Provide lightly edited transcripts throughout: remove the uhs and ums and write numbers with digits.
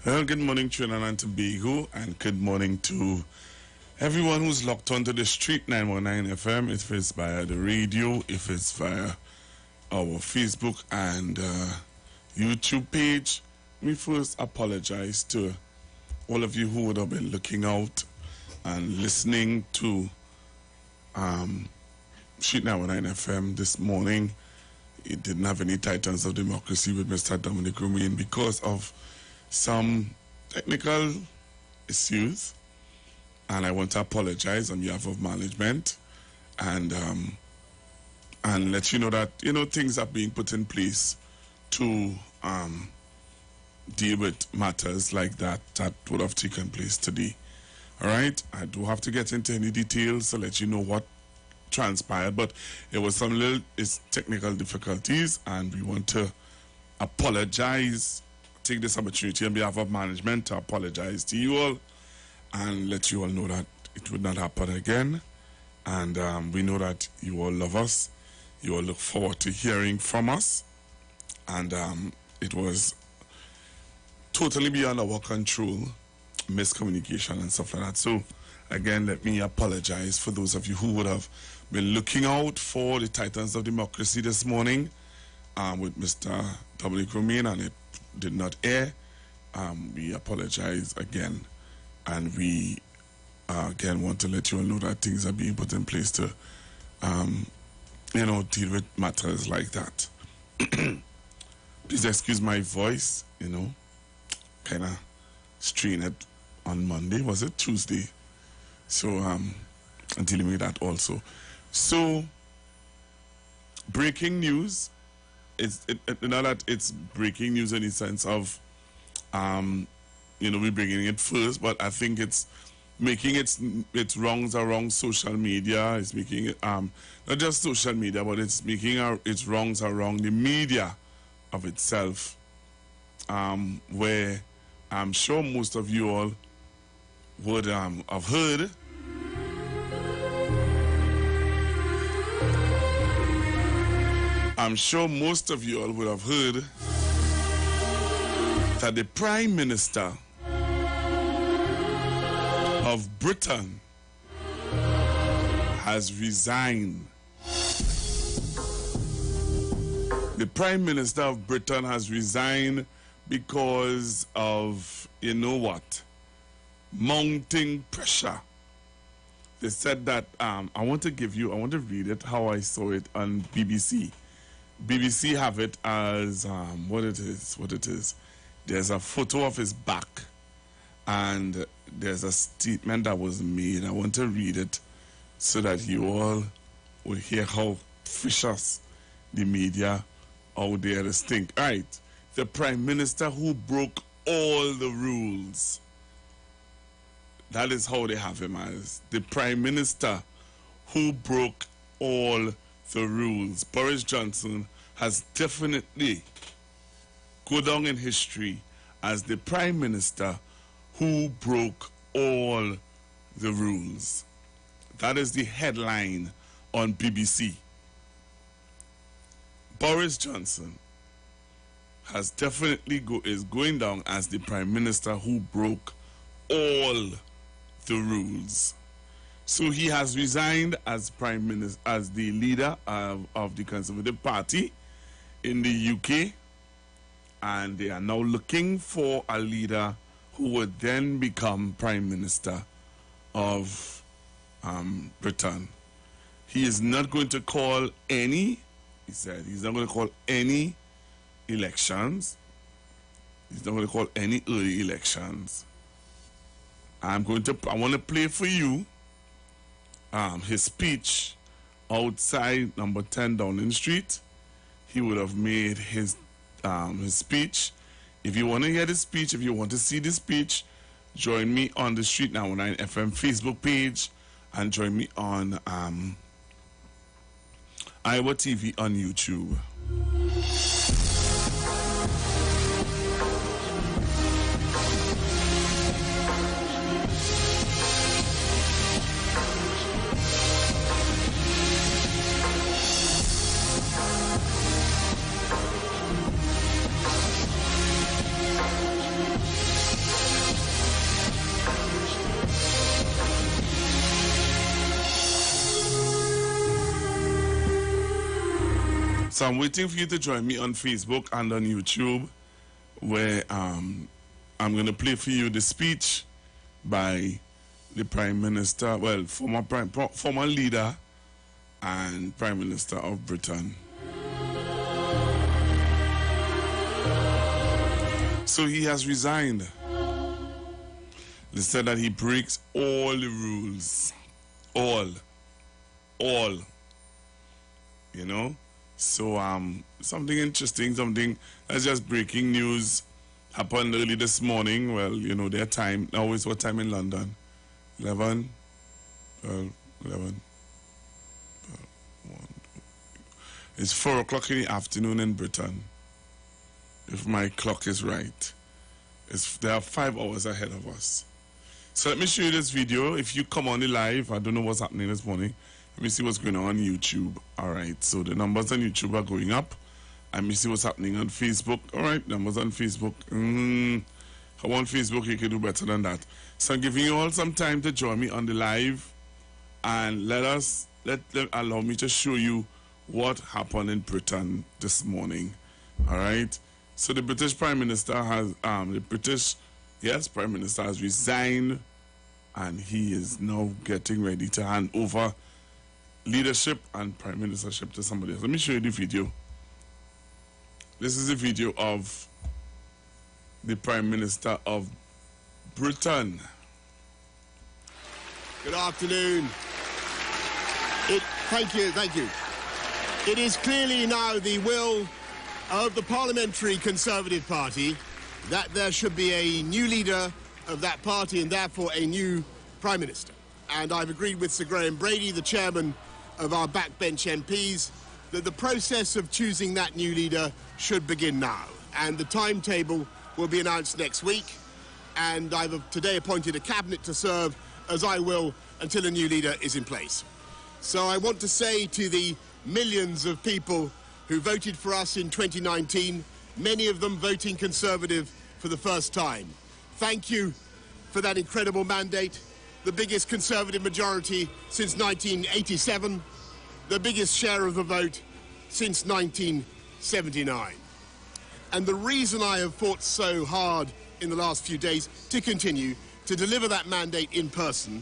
Well, good morning, Trinidad and Tobago, and good morning to everyone who's locked onto the street 919 FM. If it's via the radio, if it's via our Facebook and YouTube page, we first apologize to all of you who would have been looking out and listening to Street 919 FM this morning. It didn't have any Titans of Democracy with Mr. Dominic Romain because of some technical issues, and I want to apologize on behalf of management and let you know that things are being put in place to deal with matters like that would have taken place today. All right, I do have to get into any details to let you know what transpired, but it was some little technical difficulties, and we want to apologize. Take this opportunity on behalf of management to apologize to you all and let you all know that it would not happen again. And we know that you all love us. You all look forward to hearing from us. And it was totally beyond our control, miscommunication and stuff like that. So, again, let me apologize for those of you who would have been looking out for the Titans of Democracy this morning with Mr. Dominic Romain, and it did not air. We apologize again, and we again want to let you all know that things are being put in place to deal with matters like that. Please excuse my voice, kind of strained it on Monday. Was it Tuesday? So I'm dealing with that also. So breaking news. Not that it's breaking news in the sense of, we're bringing it first, but I think it's making its wrongs around social media. It's making it, not just social media, but it's making its wrongs around the media of itself, where I'm sure most of you all would have heard. I'm sure most of you all would have heard that the Prime Minister of Britain has resigned. The Prime Minister of Britain has resigned because of, mounting pressure. They said that, I want to read it how I saw it on BBC. BBC have it as what it is. There's a photo of his back, and there's a statement that was made. I want to read it so that you all will hear how vicious the media out there is think. All right, the Prime Minister who broke all the rules. That is how they have him as the Prime Minister who broke all the rules. Boris Johnson has definitely go down in history as the Prime Minister who broke all the rules. That is the headline on BBC. Boris Johnson has definitely is going down as the Prime Minister who broke all the rules. So he has resigned as Prime Minister, as the leader of the Conservative Party in the UK, and they are now looking for a leader who would then become Prime Minister of Britain. He is not going to call any, he said, he's not going to call any elections. He's not going to call any early elections. I want to play for you his speech outside number 10 Downing Street. He would have made his speech. If you want to hear the speech, if you want to see the speech, join me on the Street 919 FM Facebook page and join me on Iwer TV on YouTube. So I'm waiting for you to join me on Facebook and on YouTube, where I'm going to play for you the speech by the Prime Minister, well, former leader and Prime Minister of Britain. So he has resigned. They said that he breaks all the rules. All. You know? So, something interesting, that's just breaking news happened early this morning. Well, you know, their time, now is what time in London? 11? 11. 1. It's 4 o'clock in the afternoon in Britain, if my clock is right. There are 5 hours ahead of us. So let me show you this video. If you come on the live, I don't know what's happening this morning. Let me see what's going on YouTube. All right, so the numbers on YouTube are going up. Let me see what's happening on Facebook. All right, numbers on Facebook. Come on Facebook, you can do better than that. So I'm giving you all some time to join me on the live, and allow me to show you what happened in Britain this morning. All right. So the British Prime Minister has Prime Minister has resigned, and he is now getting ready to hand over leadership and prime ministership to somebody else. Let me show you the video. This is a video of the Prime Minister of Britain. Good afternoon. Thank you. It is clearly now the will of the Parliamentary Conservative Party that there should be a new leader of that party and therefore a new Prime Minister. And I've agreed with Sir Graham Brady, the chairman of our backbench MPs, that the process of choosing that new leader should begin now. And the timetable will be announced next week. And I've today appointed a cabinet to serve, as I will, until a new leader is in place. So I want to say to the millions of people who voted for us in 2019, many of them voting Conservative for the first time, thank you for that incredible mandate, the biggest Conservative majority since 1987, the biggest share of the vote since 1979. And the reason I have fought so hard in the last few days to continue to deliver that mandate in person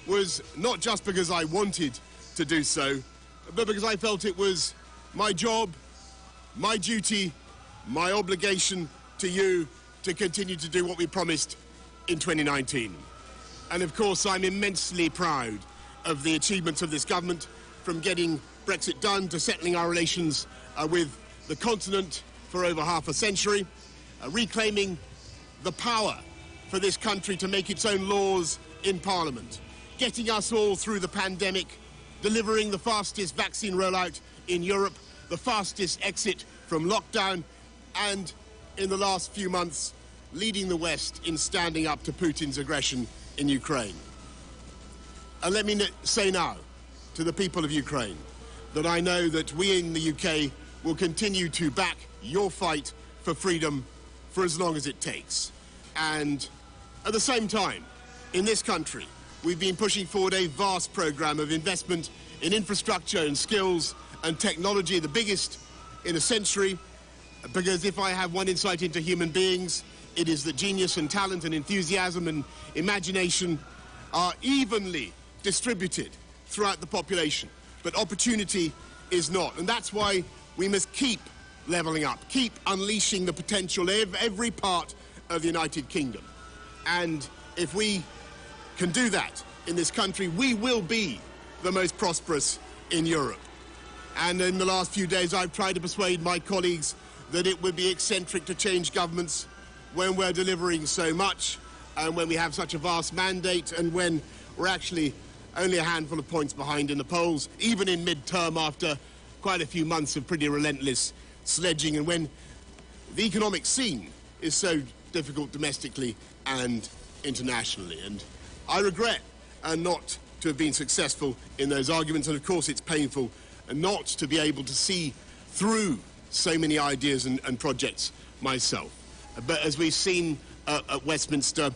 was not just because I wanted to do so, but because I felt it was my job, my duty, my obligation to you to continue to do what we promised in 2019. And of course, I'm immensely proud of the achievements of this government, from getting Brexit done to settling our relations with the continent for over half a century, reclaiming the power for this country to make its own laws in Parliament, getting us all through the pandemic, delivering the fastest vaccine rollout in Europe, the fastest exit from lockdown, and in the last few months, leading the West in standing up to Putin's aggression in Ukraine. And let me say now to the people of Ukraine that I know that we in the UK will continue to back your fight for freedom for as long as it takes. And at the same time, in this country, we've been pushing forward a vast programme of investment in infrastructure and skills and technology, the biggest in a century, because if I have one insight into human beings, it is that genius and talent and enthusiasm and imagination are evenly distributed throughout the population, but opportunity is not. And that's why we must keep levelling up, keep unleashing the potential of every part of the United Kingdom. And if we can do that in this country, we will be the most prosperous in Europe. And in the last few days, I've tried to persuade my colleagues that it would be eccentric to change governments when we're delivering so much, and when we have such a vast mandate, and when we're actually only a handful of points behind in the polls, even in mid-term after quite a few months of pretty relentless sledging, and when the economic scene is so difficult domestically and internationally. And I regret not to have been successful in those arguments, and of course it's painful not to be able to see through so many ideas and projects myself. But as we've seen at Westminster,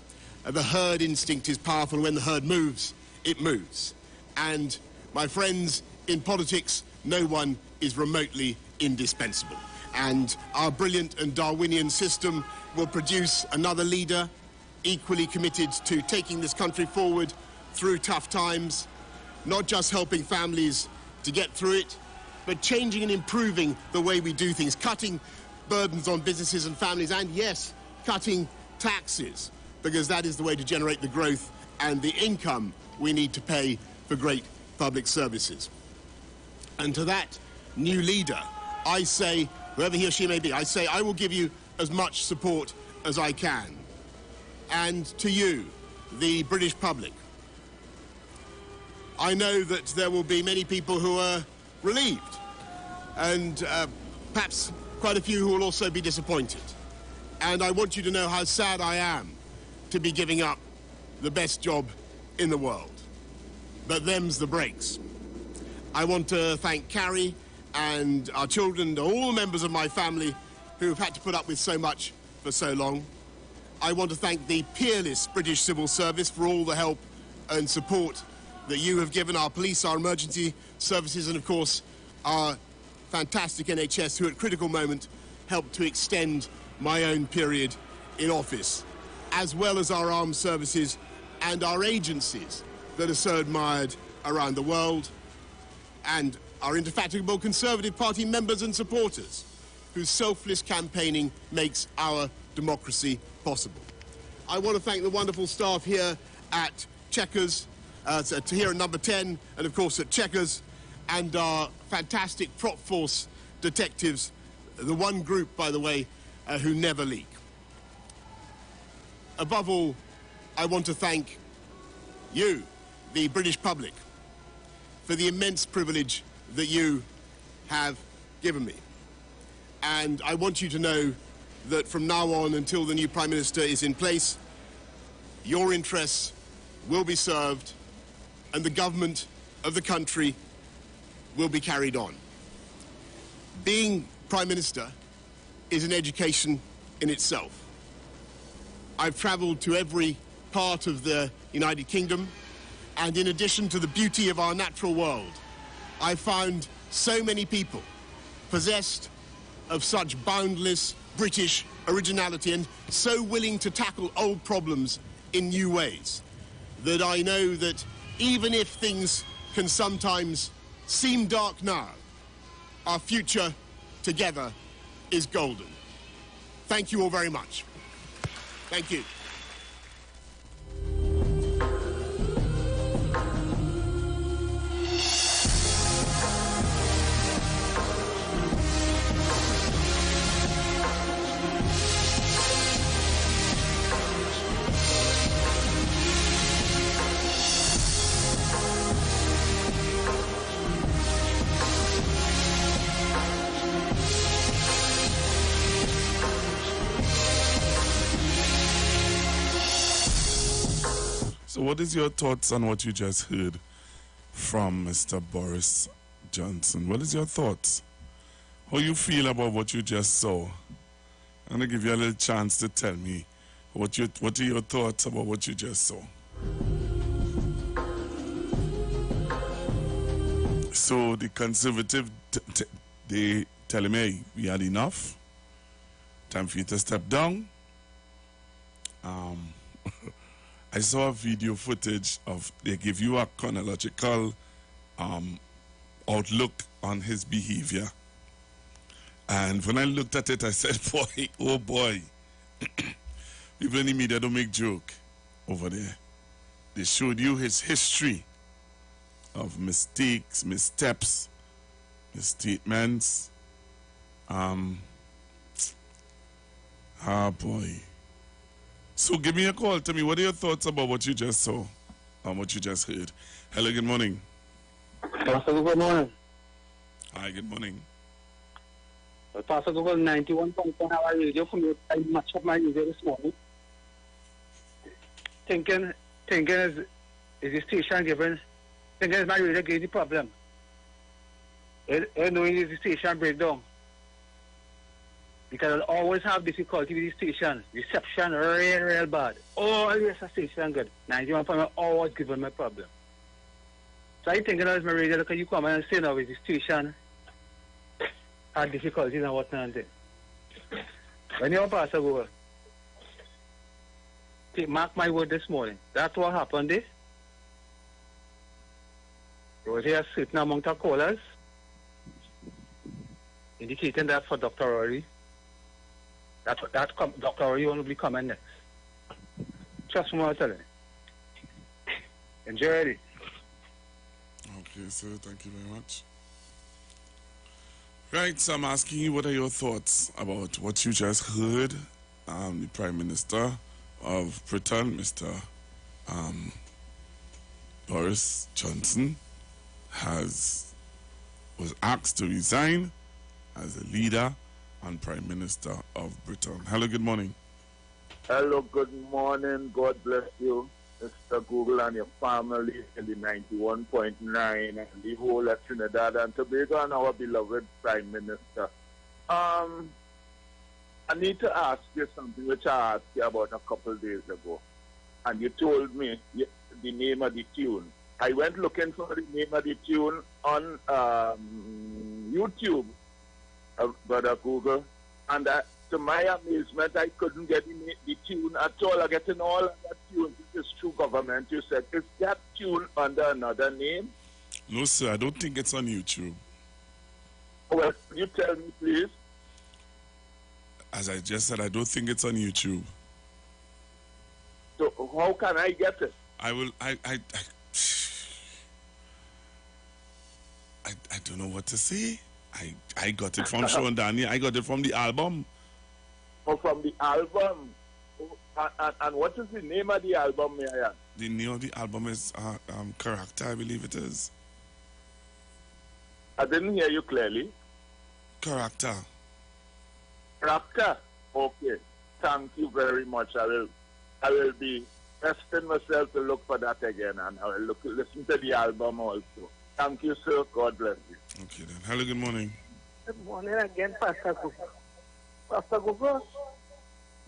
the herd instinct is powerful. When the herd moves, it moves. And my friends, in politics, no one is remotely indispensable. And our brilliant and Darwinian system will produce another leader equally committed to taking this country forward through tough times, not just helping families to get through it, but changing and improving the way we do things, cutting burdens on businesses and families, and yes, cutting taxes, because that is the way to generate the growth and the income we need to pay for great public services. And to that new leader, I say, whoever he or she may be, I say I will give you as much support as I can. And to you, the British public, I know that there will be many people who are relieved, and perhaps quite a few who will also be disappointed. And I want you to know how sad I am to be giving up the best job in the world. But them's the breaks. I want to thank Carrie and our children and all the members of my family who have had to put up with so much for so long. I want to thank the peerless British Civil Service for all the help and support that you have given our police, our emergency services, and of course our fantastic NHS, who at critical moment helped to extend my own period in office, as well as our armed services and our agencies that are so admired around the world, and our indefatigable Conservative Party members and supporters whose selfless campaigning makes our democracy possible. I want to thank the wonderful staff here at Chequers, here at Number 10, and of course at Chequers, and our fantastic prop force detectives, the one group, by the way, who never leak. Above all, I want to thank you, the British public, for the immense privilege that you have given me. And I want you to know that from now on until the new Prime Minister is in place, your interests will be served and the government of the country will be carried on. Being Prime Minister is an education in itself. I've travelled to every part of the United Kingdom, and in addition to the beauty of our natural world, I found so many people possessed of such boundless British originality and so willing to tackle old problems in new ways that I know that even if things can sometimes seem dark now, our future together is golden. Thank you all very much. Thank you. So what is your thoughts on what you just heard from Mr. Boris Johnson? What is your thoughts? How you feel about what you just saw? I'm going to give you a little chance to tell me what are your thoughts about what you just saw. So the Conservative, they tell him, hey, we had enough. Time for you to step down. I saw a video footage of, they give you a chronological outlook on his behavior. And when I looked at it, I said, boy, oh boy. People in the media don't make joke over there. They showed you his history of mistakes, missteps, misstatements. Boy. So give me a call. Tell me, what are your thoughts about what you just saw and what you just heard? Hello, good morning. Pastor, good morning. Hi, good morning. Pastor, Google 91.1 hour radio from you. I match up my radio this morning. Thinking is the station given. Thinking is my radio gave the problem. Knowing is the station breakdown. Because I'll always have difficulty with the station. Reception real bad. Always a station good. 91.1 always giving me problem. So I think as my radio, look at you come and say now with the station. had difficulties and whatnot. When you pass a Google, mark my word this morning. That's what happened this. There was a certain amount of callers indicating that for Dr. Rory, Dr. Rory will be coming next. Trust me, I'm telling you. Enjoy it. Okay, sir, thank you very much. Right, so I'm asking you, what are your thoughts about what you just heard? The Prime Minister of Britain, Mr. Boris Johnson, was asked to resign as a leader and Prime Minister of Britain. Hello, good morning. Hello, good morning. God bless you, Mr. Google, and your family in the 91.9 and the whole of Trinidad and Tobago and our beloved Prime Minister. I need to ask you something which I asked you about a couple of days ago. And you told me the name of the tune. I went looking for the name of the tune on YouTube, Brother Google, and to my amazement, I couldn't get the tune at all. I get in all of that tune. This is true government. You said, is that tune under another name? No, sir, I don't think it's on YouTube. Well, can you tell me, please? As I just said, I don't think it's on YouTube. So how can I get it? I don't know what to say. I got it from Sean Danny. I got it from the album. Oh, from the album. Oh, and what is the name of the album, may I ask? The name of the album is Character, I believe it is. I didn't hear you clearly. Character. Character? Okay. Thank you very much. I will be testing myself to look for that again, and I will listen to the album also. Thank you, sir. God bless you. Okay, then. Hello, good morning. Good morning again, Pastor Google. Pastor Google,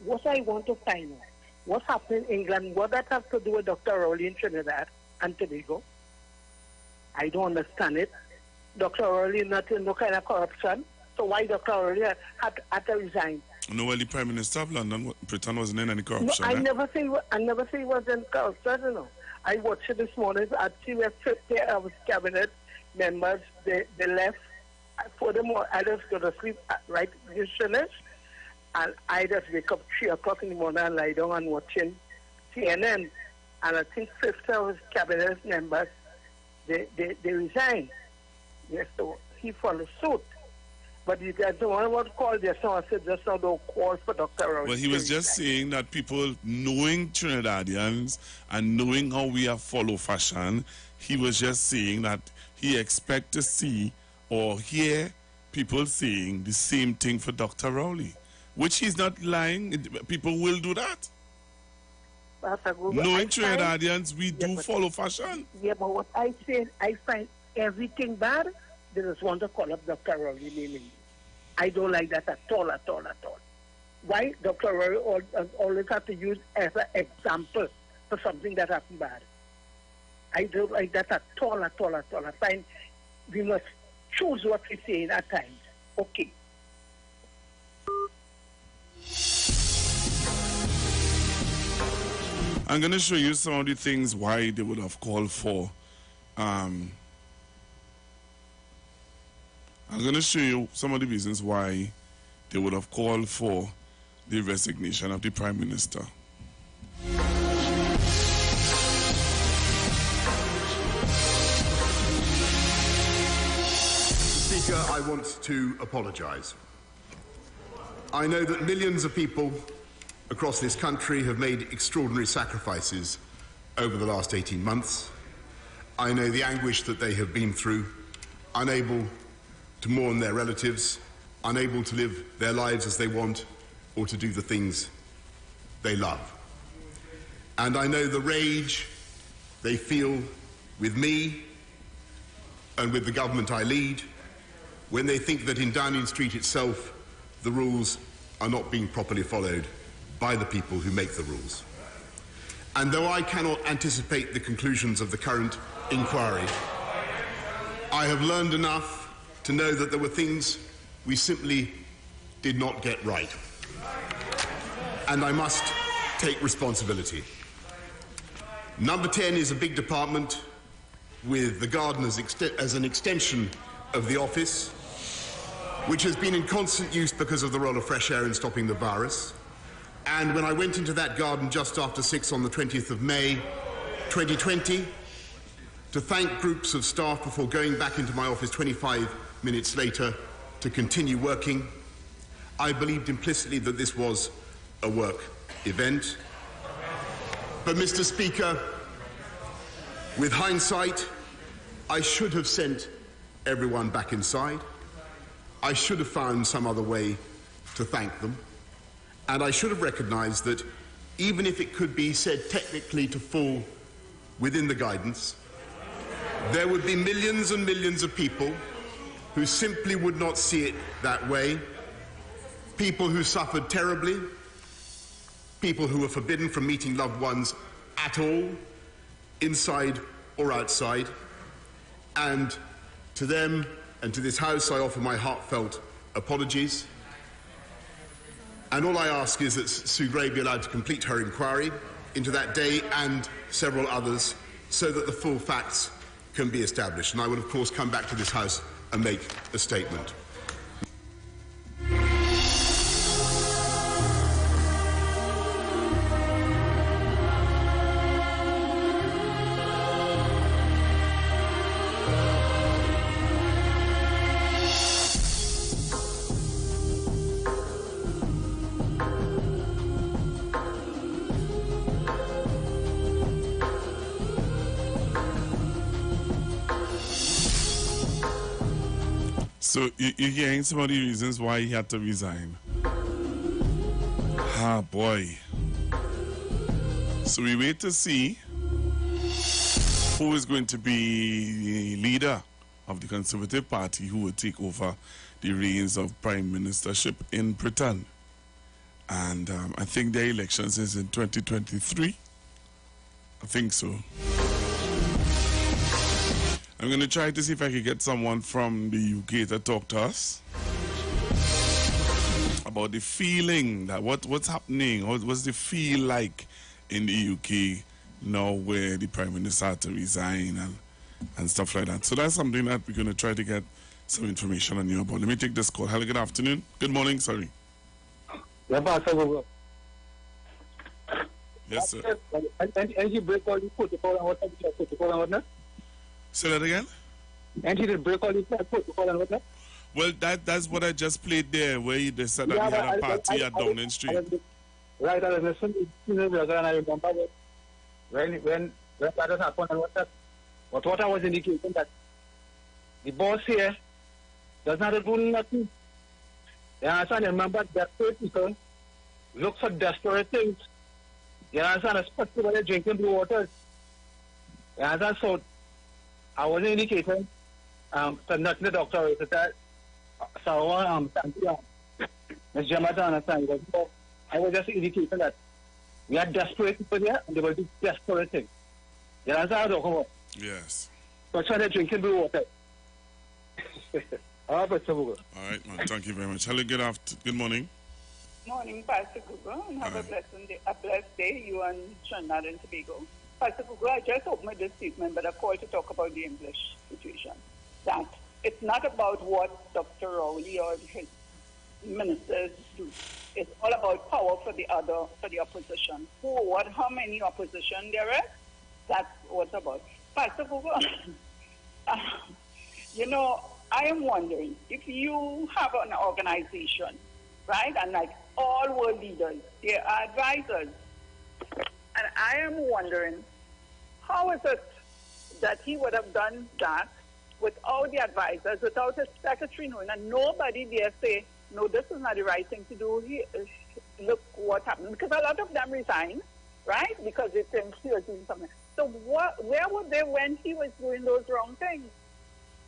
what I want to find out, what happened in England, what that has to do with Dr. Rowley in Trinidad and Tobago? I don't understand it. Dr. Rowley not in no kind of corruption, so why Dr. Rowley had to resign? No, well, the Prime Minister of London, Britain, wasn't in any corruption. No, I never say he was in corruption, you know. I watched it this morning. I see where 50 of his cabinet members, they left. Furthermore, I just go to sleep right this finish, and I just wake up 3 o'clock in the morning and lie down and watching CNN. And I think 50 of his cabinet members, they resigned. Yes, so he followed suit. But you guys don't want to call just now. I said just now don't call for Dr. Rowley. Well, he was just saying that people knowing Trinidadians and knowing how we have follow fashion, he was just saying that he expect to see or hear people saying the same thing for Dr. Rowley, which he's not lying. People will do that. Knowing Trinidadians, we do follow fashion. Yeah, but what I said, I find everything bad. They just want to call up Dr. Rowley naming. I don't like that at all, at all, at all. Why Dr. Rowley always have to use as an example for something that happened bad? I don't like that at all, at all, at all. I find we must choose what we say at times. Okay. I'm going to show you some of the things why they would have called for. I'm going to show you some of the reasons why they would have called for the resignation of the Prime Minister. Speaker, I want to apologise. I know that millions of people across this country have made extraordinary sacrifices over the last 18 months. I know the anguish that they have been through, unable to mourn their relatives, unable to live their lives as they want or to do the things they love. And I know the rage they feel with me and with the government I lead when they think that in Downing Street itself the rules are not being properly followed by the people who make the rules. And though I cannot anticipate the conclusions of the current inquiry, I have learned enough to know that there were things we simply did not get right. And I must take responsibility. Number 10 is a big department with the garden as an extension of the office, which has been in constant use because of the role of fresh air in stopping the virus. And when I went into that garden just after 6 on the 20th of May, 2020, to thank groups of staff before going back into my office 25 minutes later to continue working, I believed implicitly that this was a work event. But, Mr. Speaker, with hindsight, I should have sent everyone back inside. I should have found some other way to thank them. And I should have recognized that even if it could be said technically to fall within the guidance, there would be millions and millions of people who simply would not see it that way, people who suffered terribly, people who were forbidden from meeting loved ones at all, inside or outside. And to them and to this House, I offer my heartfelt apologies. And all I ask is that Sue Gray be allowed to complete her inquiry into that day and several others so that the full facts can be established. And I will, of course, come back to this House and make a statement. So you're hearing some of the reasons why he had to resign. Ah, boy. So we wait to see who is going to be the leader of the Conservative Party who will take over the reins of Prime Ministership in Britain. And I think their elections is in 2023. I think so. I'm going to try to see if I can get someone from the UK to talk to us about the feeling, that what's happening, what's the feel like in the UK now where the Prime Minister had to resign and stuff like that. So that's something that we're going to try to get some information on you about. Let me take this call. Hello, good afternoon. Good morning, sorry. Yes, sir. And he break all the protocol and whatnot? Say that again? And he did break all the protocol and whatnot? Well, that's what I just played there, where they said that he had a party at Downing Street. Right, I was listening to and I remember when that has happened and whatnot. But what I was indicating that the boss here does not do nothing. You understand? Remember, desperate people look for desperate things. You understand? Especially when they're drinking blue waters. You understand? So I was indicating to not the doctor, Ms. Jamata, understand? I was just indicating that we are desperate people here and they will do desperate things. You understand? Yes. So that's why they're drinking blue water. All right, man. Thank you very much. Hello, good morning. Morning, Pastor Google, and have a blessed day, you and Trinidad and Tobago. Pastor Google, I just opened this statement, but I called to talk about the English situation. That it's not about what Dr. Rowley or his ministers do. It's all about power for the opposition. How many opposition there is? That's what's about. Pastor Google, I am wondering if you have an organization, right? And like all world leaders, they are advisors. And I am wondering, how is it that he would have done that without the advisors, without his secretary knowing, and nobody there say, no, this is not the right thing to do. Look what happened. Because a lot of them resigned, right? Because they think he was doing something. So where were they when he was doing those wrong things?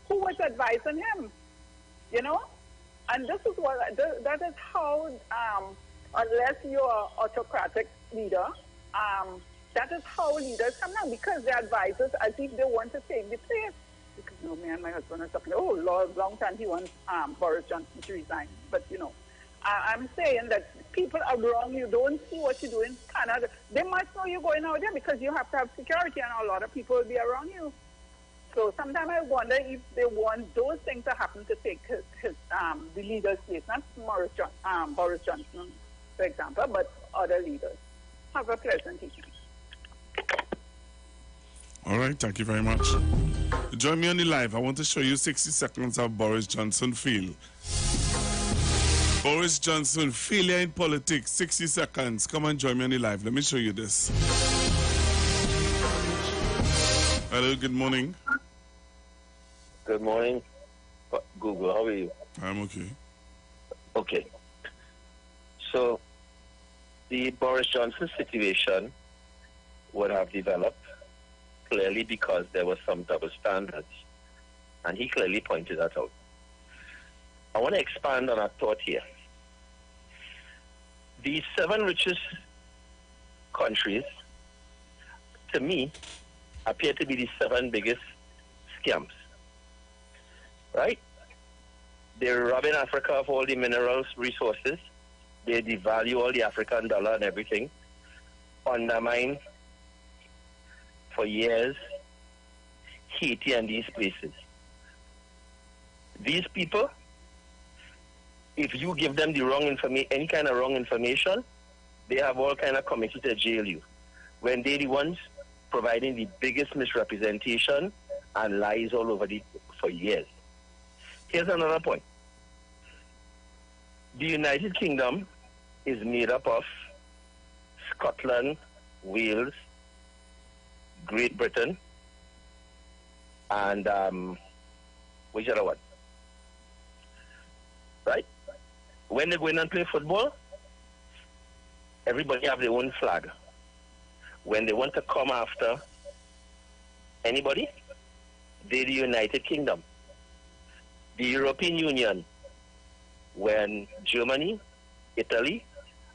Who was advising him? And this is that is how, unless you're an autocratic leader, that is how leaders come down, because they're advisors as if they want to take the place. because, you know, me and my husband are talking, oh, Lord, long time he wants Boris Johnson to resign. But, you know, I'm saying that people around you don't see what you're doing. They must know you're going out there because you have to have security, and a lot of people will be around you. So sometimes I wonder if they want those things to happen to take the leader's place, not Boris Johnson, for example, but other leaders. Have a pleasant evening. All right, thank you very much. Join me on the live. I want to show you 60 seconds of Boris Johnson feel. Boris Johnson, failure in politics, 60 seconds. Come and join me on the live. Let me show you this. Hello, good morning. Good morning, Google. How are you? I'm okay. Okay. So, the Boris Johnson situation would have developed clearly because there was some double standards, and he clearly pointed that out. I want to expand on our thought here. The 7 richest countries, to me, appear to be the 7 biggest scams. Right? They're robbing Africa of all the minerals, resources. They devalue all the African dollar and everything. Undermine, for years, Haiti and these places. These people, if you give them the wrong information, any kind of wrong information, they have all kind of committee to jail you. When they're the ones providing the biggest misrepresentation and lies all over for years. Here's another point. The United Kingdom is made up of Scotland, Wales, Great Britain, and which other one? Right? When they go in and play football, everybody have their own flag. When they want to come after anybody, they're the United Kingdom. The European Union, when Germany, Italy,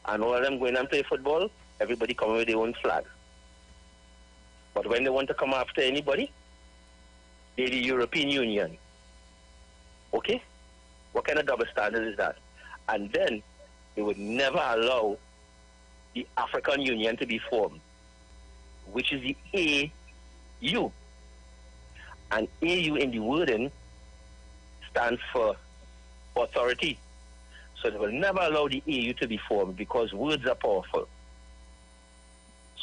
and all of them go in and play football, everybody come with their own flag. But when they want to come after anybody, they're the European Union. Okay? What kind of double standard is that? And then they would never allow the African Union to be formed, which is the AU. And AU in the wording stands for authority. So they will never allow the AU to be formed because words are powerful.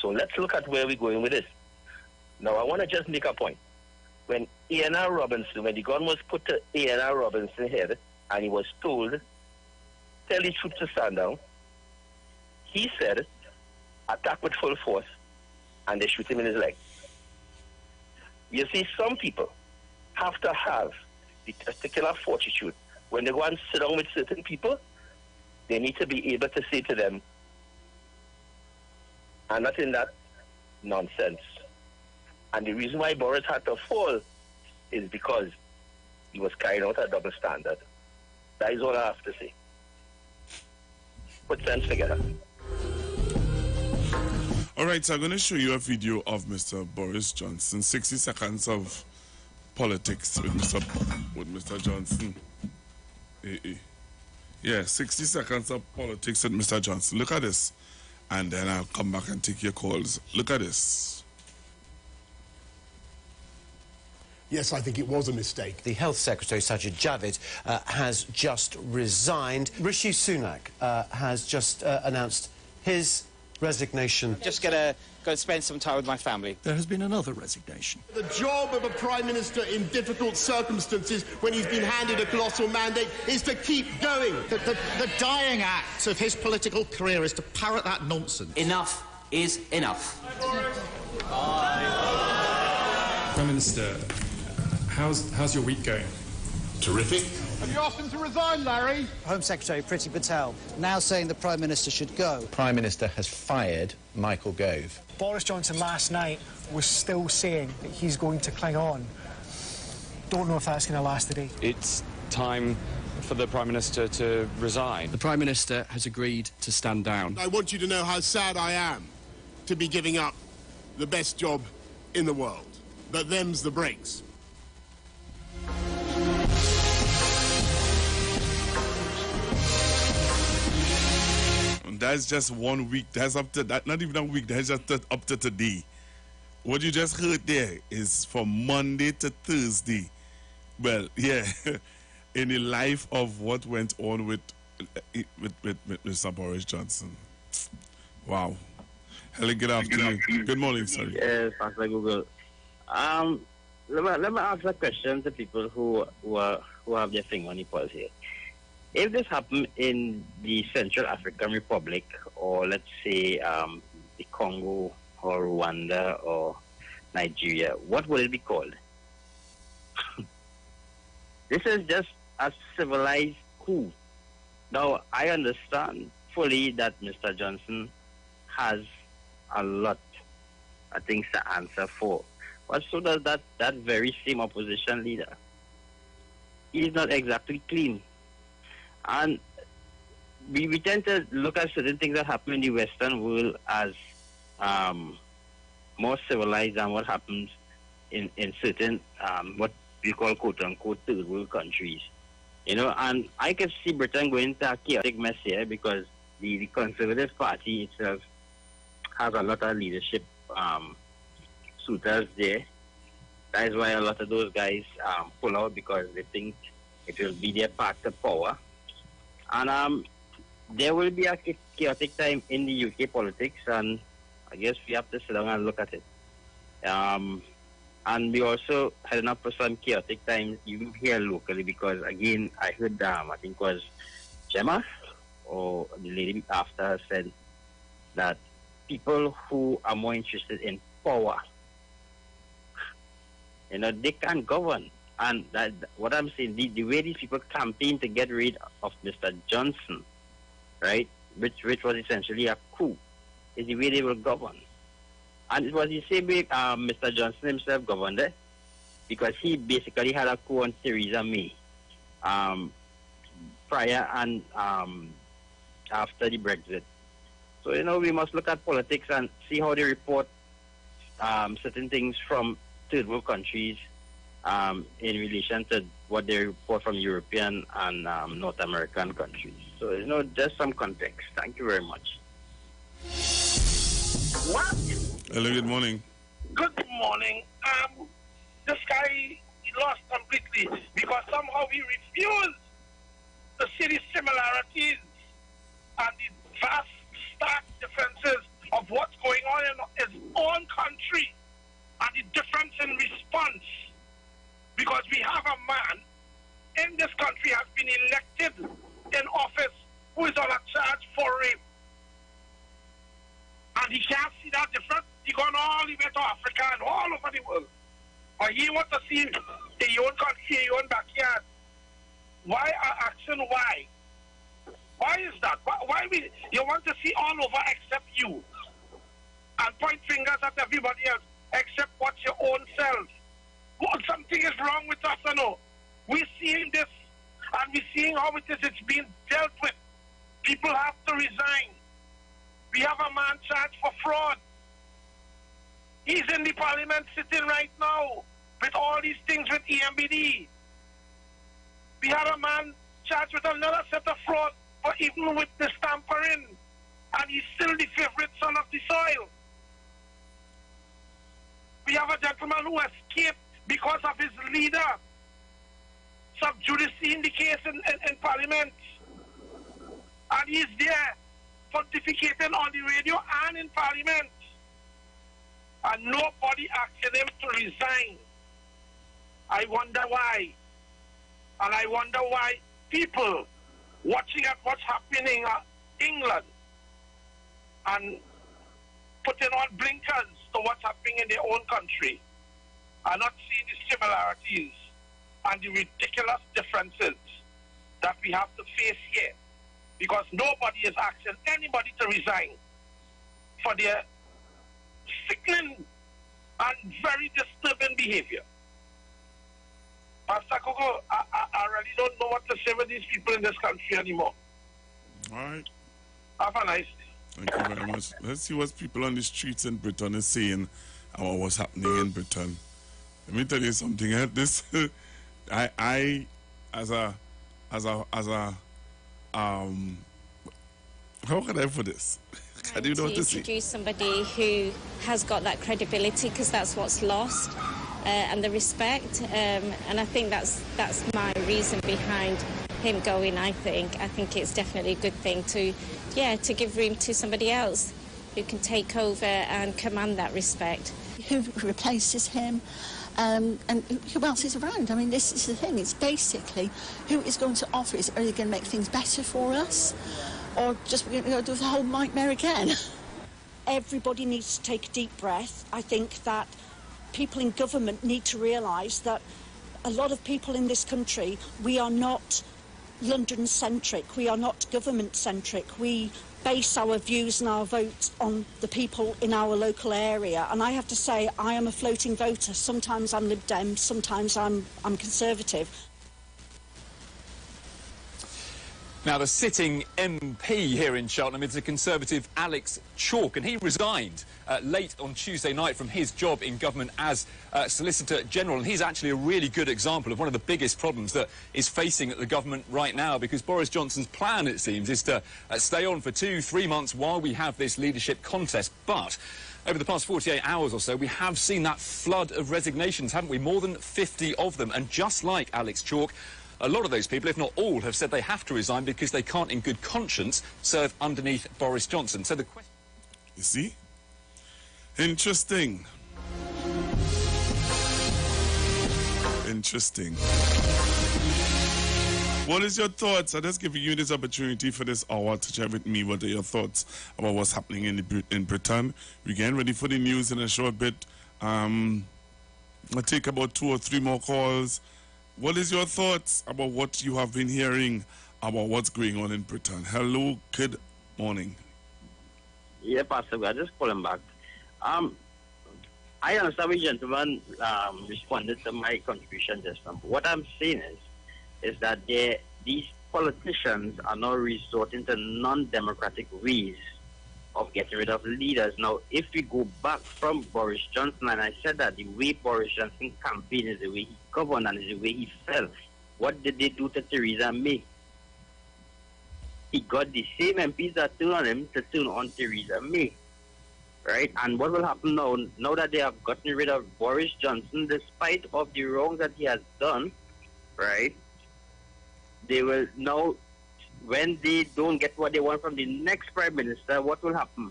So let's look at where we're going with this. Now, I want to just make a point. When A.N.R. Robinson, when the gun was put to A.N.R. Robinson's head, and he was told, tell the troops to stand down, he said, attack with full force, and they shoot him in his leg. You see, some people have to have the testicular fortitude. When they go and sit down with certain people, they need to be able to say to them, I'm not in that nonsense. And the reason why Boris had to fall is because he was carrying out a double standard. That is all I have to say. Put sense together. All right, so I'm going to show you a video of Mr. Boris Johnson, 60 seconds of politics with Mr. Johnson. Yeah, 60 seconds of politics with Mr. Johnson. Look at this. And then I'll come back and take your calls. Look at this. Yes, I think it was a mistake. The Health Secretary, Sajid Javid, has just resigned. Rishi Sunak has just announced his resignation. Just gonna go spend some time with my family. There has been another resignation. The job of a Prime Minister in difficult circumstances when he's been handed a colossal mandate is to keep going. The dying act of his political career is to parrot that nonsense. Enough is enough. Prime Minister, how's your week going? Terrific. Have you asked him to resign, Larry? Home Secretary Priti Patel now saying the Prime Minister should go. Prime Minister has fired Michael Gove. Boris Johnson last night was still saying that he's going to cling on. Don't know if that's going to last today. It's time for the Prime Minister to resign. The Prime Minister has agreed to stand down. I want you to know how sad I am to be giving up the best job in the world. But them's the breaks. that's just 1 week. That's up to that. Not even a week. That's just up to today. What you just heard there is from Monday to Thursday. Well, yeah, in the life of what went on with Mr. Boris Johnson. Wow. Hello, good afternoon. Good morning, sorry. Yes, Pastor Google. Let me ask a question to people who have their finger on the pulse here. If this happened in the Central African Republic, or let's say the Congo, or Rwanda, or Nigeria, what would it be called? This is just a civilized coup. Now, I understand fully that Mr. Johnson has a lot of things to answer for. But so does that very same opposition leader. He's not exactly clean. And we tend to look at certain things that happen in the Western world as more civilized than what happens in certain, what we call quote-unquote third world countries. You know, and I can see Britain going into a chaotic mess here because the Conservative Party itself has a lot of leadership suitors there. That is why a lot of those guys pull out, because they think it will be their path to power. And there will be a chaotic time in the UK politics, and I guess we have to sit down and look at it. And we also heading up for some chaotic times even here locally, because again, I heard I think it was Gemma or the lady after her said that people who are more interested in power, you know, they can't govern. And that, what I'm saying, the way these people campaign to get rid of Mr. Johnson, right, which was essentially a coup, is the way they will govern. And it was the same way Mr. Johnson himself governed it, because he basically had a coup on Theresa May prior and after the Brexit. So, you know, we must look at politics and see how they report certain things from third world countries in relation to what they report from European and North American countries. So, you know, just some context. Thank you very much. What? Hello, good morning. Good morning. This guy, he lost completely because somehow he refused to see the similarities and the vast, stark differences of what's going on in his own country and the difference in response. Because we have a man in this country has been elected in office who is on a charge for rape. And he can't see that difference. He gone all the way to Africa and all over the world. But he wants to see in your own country, in your own backyard. Why action? Why? Why is that? Why you want to see all over except you? And point fingers at everybody else except what's your own self. Well, something is wrong with us, you know. We're seeing this, and we're seeing how it is. It's being dealt with. People have to resign. We have a man charged for fraud. He's in the parliament sitting right now with all these things with EMBD. We have a man charged with another set of fraud for even with the tampering. And he's still the favorite son of the soil. We have a gentleman who escaped because of his leader sub judice in the case in parliament. And he's there pontificating on the radio and in parliament. And nobody asked him to resign. I wonder why. And I wonder why people watching at what's happening in England and putting on blinkers to what's happening in their own country are not seeing the similarities and the ridiculous differences that we have to face here. Because nobody is asking anybody to resign for their sickening and very disturbing behavior. Pastor Coco, I really don't know what to say with these people in this country anymore. All right. Have a nice day. Thank you very much. Let's see what people on the streets in Britain is saying about what's happening in Britain. Let me tell you something. This, I, as a How can I put this? Can you know what to say? Introduce somebody who has got that credibility, because that's what's lost, and the respect. And I think that's my reason behind him going. I think it's definitely a good thing to give room to somebody else who can take over and command that respect. Who replaces him? And who else is around? I mean, this is the thing. It's basically who is going to offer it. Are they going to make things better for us? Or just do the whole nightmare again? Everybody needs to take a deep breath. I think that people in government need to realise that a lot of people in this country, we are not London-centric, we are not government-centric. We base our views and our votes on the people in our local area. And I have to say, I am a floating voter. Sometimes I'm Lib Dem, sometimes I'm Conservative. Now, the sitting MP here in Cheltenham is the Conservative Alex Chalk, and he resigned late on Tuesday night from his job in government as Solicitor General. And he's actually a really good example of one of the biggest problems that is facing the government right now, because Boris Johnson's plan, it seems, is to stay on for 2-3 months while we have this leadership contest. But over the past 48 hours or so, we have seen that flood of resignations, haven't we? More than 50 of them. And just like Alex Chalk, a lot of those people, if not all, have said they have to resign because they can't, in good conscience, serve underneath Boris Johnson. So the question... You see? Interesting. Interesting. What is your thoughts? I'm just giving you this opportunity for this hour to share with me what are your thoughts about what's happening in Britain. We're getting ready for the news in a short bit. I'll take about 2 or 3 more calls. What is your thoughts about what you have been hearing about what's going on in Britain? Hello, good morning. Yeah, Pastor, I just calling back. I understand the gentleman responded to my contribution just now. What I'm saying is that these politicians are now resorting to non-democratic ways of getting rid of leaders. Now, if we go back from Boris Johnson, and I said that the way Boris Johnson campaigned is the way he governed and is the way he fell. What did they do to Theresa May? He got the same MPs that turned on him to turn on Theresa May. Right? And what will happen now that they have gotten rid of Boris Johnson, despite of the wrongs that he has done, right? They will now, when they don't get what they want from the next Prime Minister, what will happen?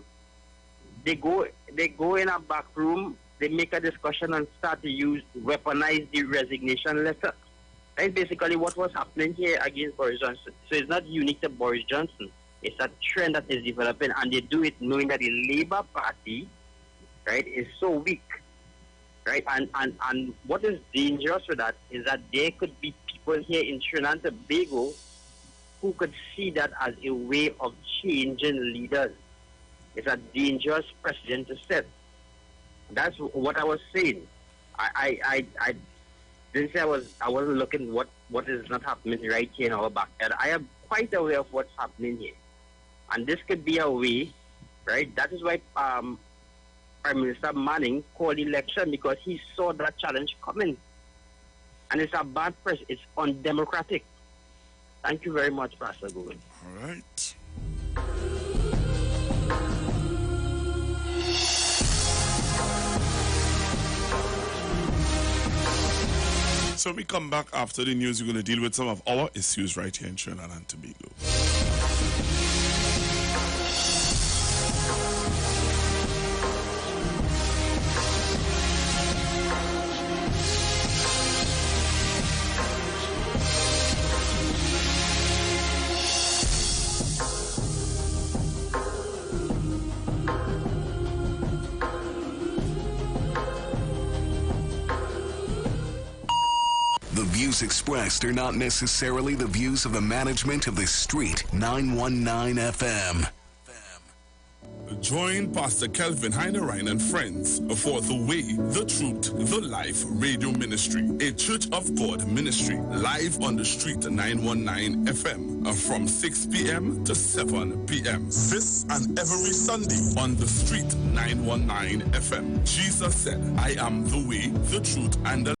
They go in a back room, they make a discussion and start to weaponize the resignation letter. That's basically what was happening here against Boris Johnson. So it's not unique to Boris Johnson. It's a trend that is developing, and they do it knowing that the Labour Party, right, is so weak, right? And what is dangerous with that is that there could be people here in Trinidad and Tobago who could see that as a way of changing leaders. It's a dangerous precedent to set. That's what I was saying. I didn't say I wasn't looking what is not happening right here in our backyard. I am quite aware of what's happening here. And this could be a way, right? That is why Prime Minister Manning called election, because he saw that challenge coming. And it's a bad press. It's undemocratic. Thank you very much, Pastor Gould. All right. So we come back after the news. We're going to deal with some of our issues right here in Trinidad and Tobago. The views expressed are not necessarily the views of the management of the Street 919 FM. Join Pastor Kelvin Heinerine and friends for The Way, The Truth, The Life Radio Ministry, a Church of God ministry, live on the Street 919 FM from 6 p.m. to 7 p.m. This and every Sunday on the Street 919 FM. Jesus said, I am the way, the truth, and the